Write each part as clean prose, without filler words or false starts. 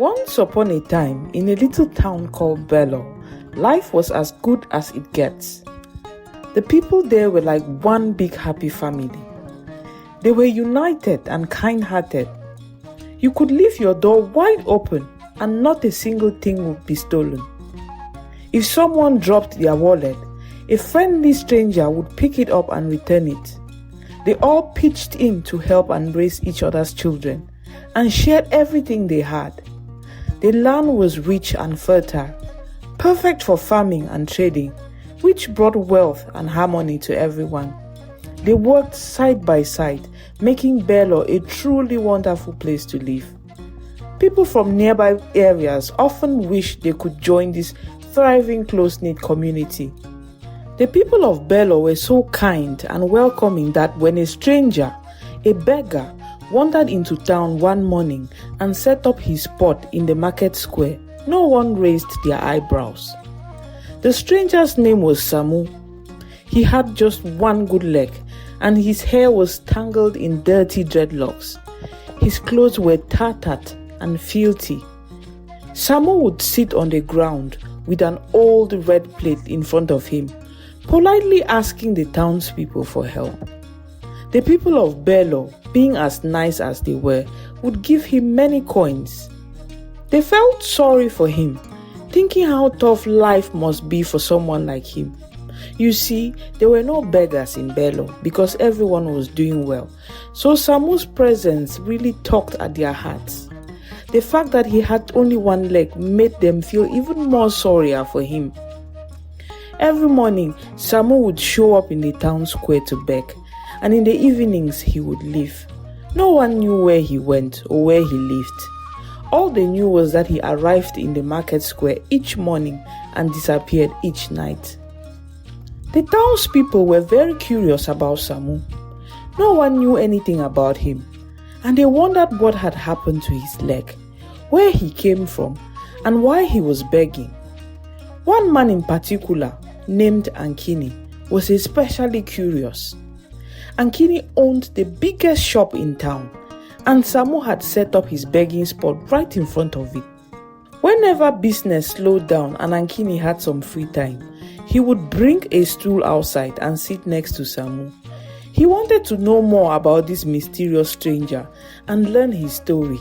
Once upon a time, in a little town called Beggar, life was as good as it gets. The people there were like one big happy family. They were united and kind-hearted. You could leave your door wide open and not a single thing would be stolen. If someone dropped their wallet, a friendly stranger would pick it up and return it. They all pitched in to help and raise each other's children and shared everything they had. The land was rich and fertile, perfect for farming and trading, which brought wealth and harmony to everyone. They worked side by side, making Beggar a truly wonderful place to live. People from nearby areas often wished they could join this thriving, close-knit community. The people of Beggar were so kind and welcoming that when a stranger, a beggar, wandered into town one morning and set up his spot in the market square, no one raised their eyebrows. The stranger's name was Samu. He had just one good leg, and his hair was tangled in dirty dreadlocks. His clothes were tattered and filthy. Samu would sit on the ground with an old red plate in front of him, politely asking the townspeople for help. The people of Beggar, being as nice as they were, would give him many coins. They felt sorry for him, thinking how tough life must be for someone like him. You see, there were no beggars in Beggar because everyone was doing well, so Samu's presence really tugged at their hearts. The fact that he had only one leg made them feel even more sorrier for him. Every morning, Samu would show up in the town square to beg, and in the evenings he would leave. No one knew where he went or where he lived. All they knew was that he arrived in the market square each morning and disappeared each night. The townspeople were very curious about Samu. No one knew anything about him, and they wondered what had happened to his leg, where he came from, and why he was begging. One man in particular, named Ankini, was especially curious. Ankini owned the biggest shop in town, and Samu had set up his begging spot right in front of it. Whenever business slowed down and Ankini had some free time, he would bring a stool outside and sit next to Samu. He wanted to know more about this mysterious stranger and learn his story.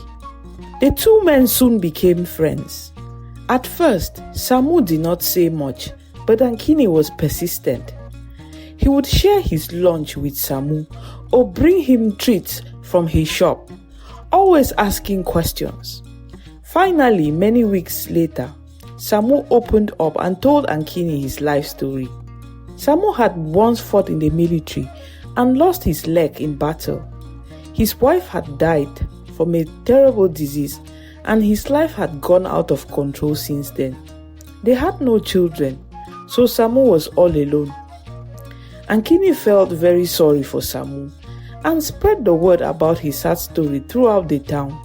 The two men soon became friends. At first, Samu did not say much, but Ankini was persistent. He would share his lunch with Samu or bring him treats from his shop, always asking questions. Finally, many weeks later, Samu opened up and told Ankini his life story. Samu had once fought in the military and lost his leg in battle. His wife had died from a terrible disease, and his life had gone out of control since then. They had no children, so Samu was all alone. Ankini felt very sorry for Samu and spread the word about his sad story throughout the town.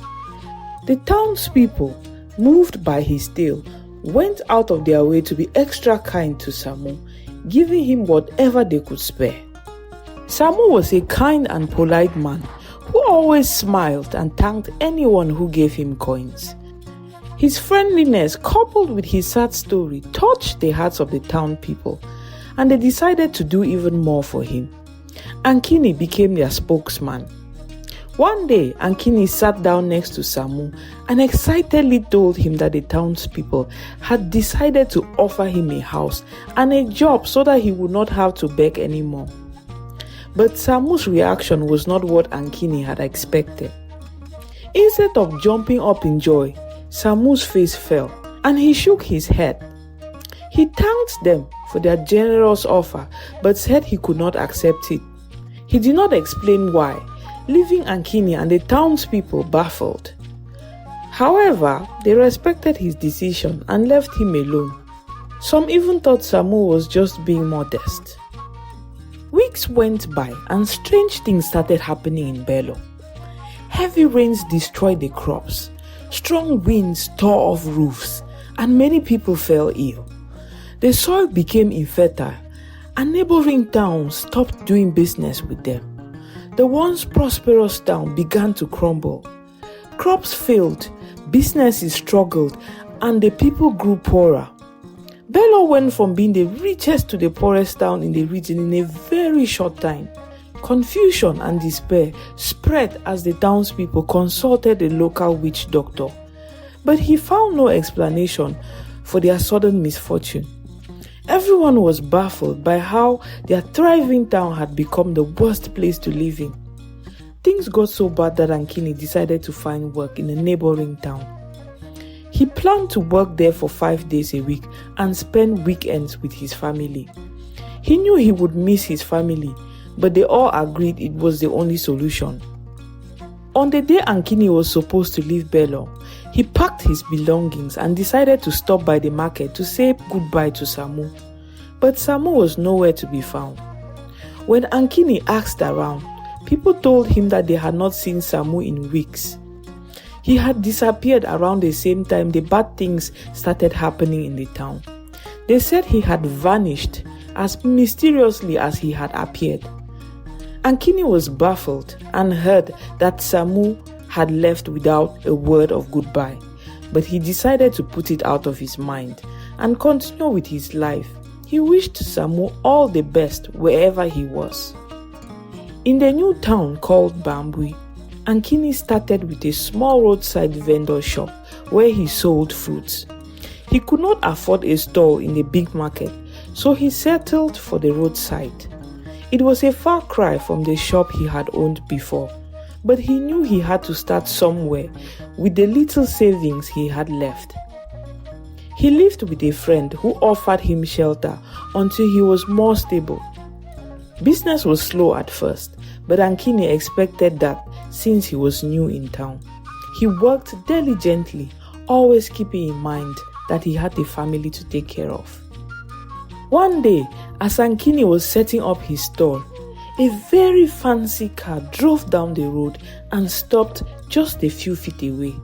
The townspeople, moved by his tale, went out of their way to be extra kind to Samu, giving him whatever they could spare. Samu was a kind and polite man who always smiled and thanked anyone who gave him coins. His friendliness, coupled with his sad story, touched the hearts of the town people, and they decided to do even more for him. Ankini became their spokesman. One day, Ankini sat down next to Samu and excitedly told him that the townspeople had decided to offer him a house and a job so that he would not have to beg anymore. But Samu's reaction was not what Ankini had expected. Instead of jumping up in joy, Samu's face fell and he shook his head. He thanked them for their generous offer but said he could not accept it. He did not explain why, leaving Ankini and the townspeople baffled. However, they respected his decision and left him alone. Some even thought Samu was just being modest. Weeks went by and strange things started happening in Beggar. Heavy rains destroyed the crops, strong winds tore off roofs, and many people fell ill. The soil became infertile, and neighboring towns stopped doing business with them. The once prosperous town began to crumble. Crops failed, Businesses struggled and the people grew poorer. Bello went from being the richest to the poorest town in the region in a very short time. Confusion and despair spread as the townspeople consulted a local witch doctor, but he found no explanation for their sudden misfortune. Everyone was baffled by how their thriving town had become the worst place to live in. Things got so bad that Ankini decided to find work in a neighboring town. He planned to work there for 5 days a week and spend weekends with his family. He knew he would miss his family, but they all agreed it was the only solution. On the day Ankini was supposed to leave Bello, he packed his belongings and decided to stop by the market to say goodbye to Samu. But Samu was nowhere to be found. When Ankini asked around, people told him that they had not seen Samu in weeks. He had disappeared around the same time the bad things started happening in the town. They said he had vanished as mysteriously as he had appeared. Ankini was baffled and heard that Samu had left without a word of goodbye, but he decided to put it out of his mind and continue with his life. He wished Samu all the best wherever he was. In the new town called Bambui, Ankini started with a small roadside vendor shop where he sold fruits. He could not afford a stall in the big market, so he settled for the roadside. It was a far cry from the shop he had owned before, but he knew he had to start somewhere with the little savings he had left. He lived with a friend who offered him shelter until he was more stable. Business was slow at first, but Ankini expected that since he was new in town. He worked diligently, always keeping in mind that he had a family to take care of. One day, as Ankini was setting up his stall, a very fancy car drove down the road and stopped just a few feet away.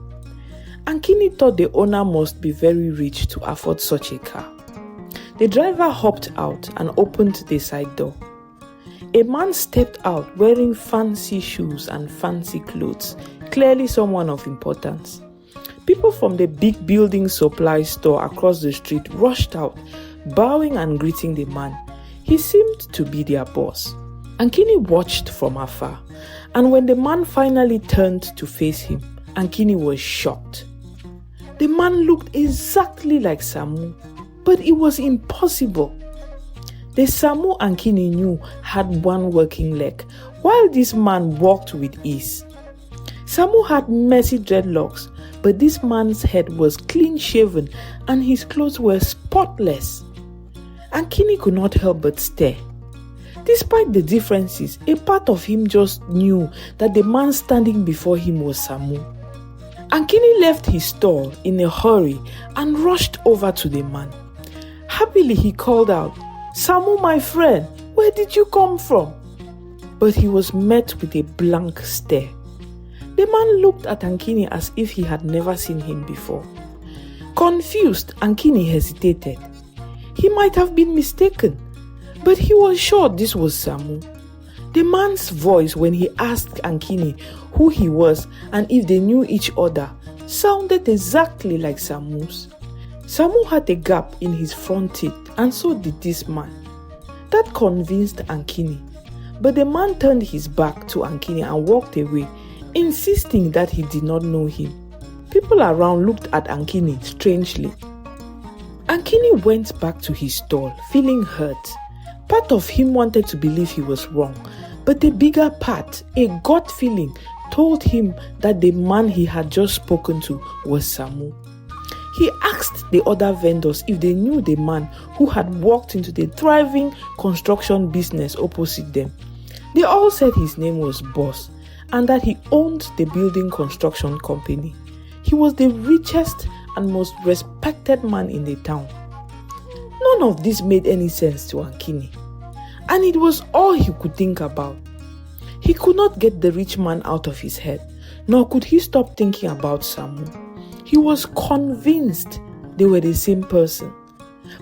Ankini thought the owner must be very rich to afford such a car. The driver hopped out and opened the side door. A man stepped out wearing fancy shoes and fancy clothes, clearly someone of importance. People from the big building supply store across the street rushed out, bowing and greeting the man. He seemed to be their boss. Ankini watched from afar, and when the man finally turned to face him, Ankini was shocked. The man looked exactly like Samu, but it was impossible. The Samu Ankini knew had one working leg, while this man walked with ease. Samu had messy dreadlocks, but this man's head was clean shaven and his clothes were spotless. Ankini could not help but stare. Despite the differences, a part of him just knew that the man standing before him was Samu. Ankini left his stall in a hurry and rushed over to the man. Happily he called out, "Samu, my friend, where did you come from?" But he was met with a blank stare. The man looked at Ankini as if he had never seen him before. Confused, Ankini hesitated. He might have been mistaken, but he was sure this was Samu. The man's voice when he asked Ankini who he was and if they knew each other sounded exactly like Samu's. Samu had a gap in his front teeth, and so did this man. That convinced Ankini, but the man turned his back to Ankini and walked away, insisting that he did not know him. People around looked at Ankini strangely. Ankini went back to his stall, feeling hurt. Part of him wanted to believe he was wrong, but the bigger part, a gut feeling, told him that the man he had just spoken to was Samu. He asked the other vendors if they knew the man who had walked into the thriving construction business opposite them. They all said his name was Boss and that he owned the building construction company. He was the richest and most respected man in the town. None of this made any sense to Ankini, and it was all he could think about. He could not get the rich man out of his head, nor could he stop thinking about Samu. He was convinced they were the same person.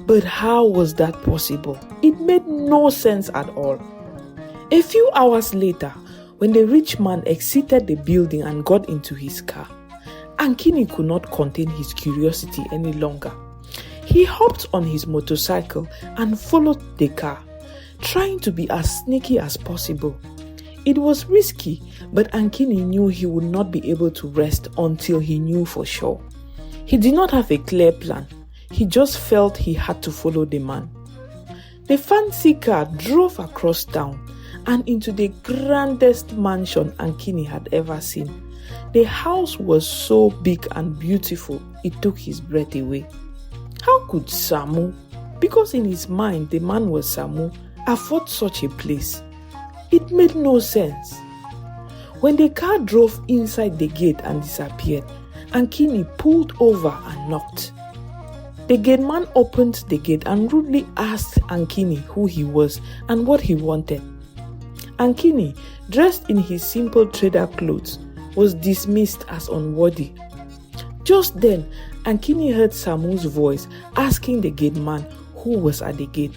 But how was that possible? It made no sense at all. A few hours later, when the rich man exited the building and got into his car, Ankini could not contain his curiosity any longer. He hopped on his motorcycle and followed the car, trying to be as sneaky as possible. It was risky, but Ankini knew he would not be able to rest until he knew for sure. He did not have a clear plan. He just felt he had to follow the man. The fancy car drove across town and into the grandest mansion Ankini had ever seen. The house was so big and beautiful, it took his breath away. How could Samu, because in his mind the man was Samu, afford such a place? It made no sense. When the car drove inside the gate and disappeared, Ankini pulled over and knocked. The gate man opened the gate and rudely asked Ankini who he was and what he wanted. Ankini, dressed in his simple trader clothes, was dismissed as unworthy. Just then, Ankini heard Samu's voice asking the gate man who was at the gate.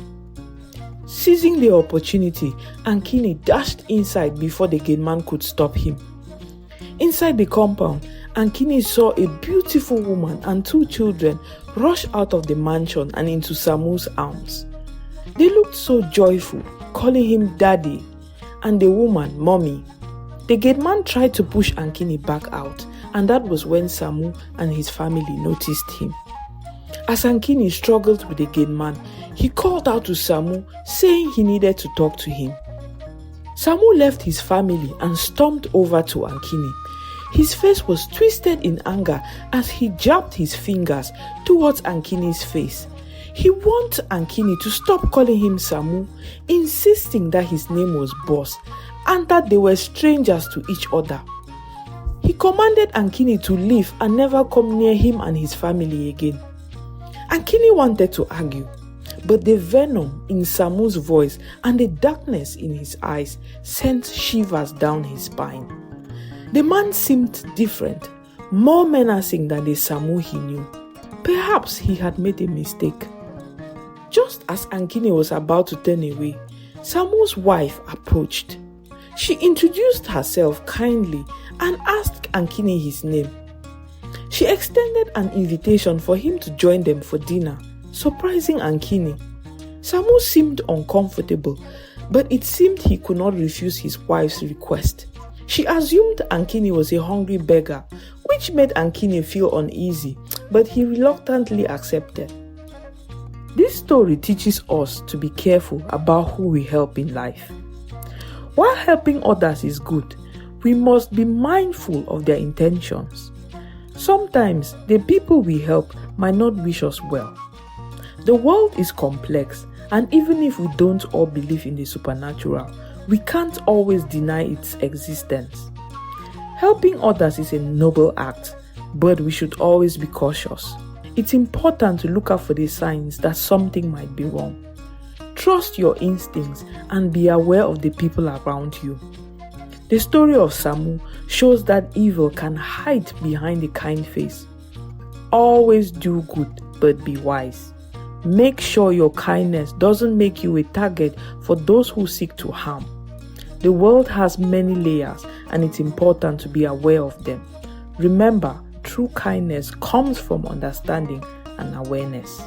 Seizing the opportunity, Ankini dashed inside before the gate man could stop him. Inside the compound, Ankini saw a beautiful woman and 2 children rush out of the mansion and into Samu's arms. They looked so joyful, calling him daddy, and the woman mommy. The gate man tried to push Ankini back out, and that was when Samu and his family noticed him. As Ankini struggled with the gate man, he called out to Samu, saying he needed to talk to him. Samu left his family and stormed over to Ankini. His face was twisted in anger as he jabbed his fingers towards Ankini's face. He wanted Ankini to stop calling him Samu, insisting that his name was Boss and that they were strangers to each other. He commanded Ankini to leave and never come near him and his family again. Ankini wanted to argue, but the venom in Samu's voice and the darkness in his eyes sent shivers down his spine. The man seemed different, more menacing than the Samu he knew. Perhaps he had made a mistake. Just as Ankini was about to turn away, Samu's wife approached. She introduced herself kindly and asked Ankini his name. She extended an invitation for him to join them for dinner, surprising Ankini. Samu seemed uncomfortable, but it seemed he could not refuse his wife's request. She assumed Ankini was a hungry beggar, which made Ankini feel uneasy, but he reluctantly accepted. This story teaches us to be careful about who we help in life. While helping others is good, we must be mindful of their intentions. Sometimes the people we help might not wish us well. The world is complex, and even if we don't all believe in the supernatural, we can't always deny its existence. Helping others is a noble act, but we should always be cautious. It's important to look out for the signs that something might be wrong. Trust your instincts and be aware of the people around you. The story of Samu shows that evil can hide behind a kind face. Always do good, but be wise. Make sure your kindness doesn't make you a target for those who seek to harm. The world has many layers, and it's important to be aware of them. Remember, true kindness comes from understanding and awareness.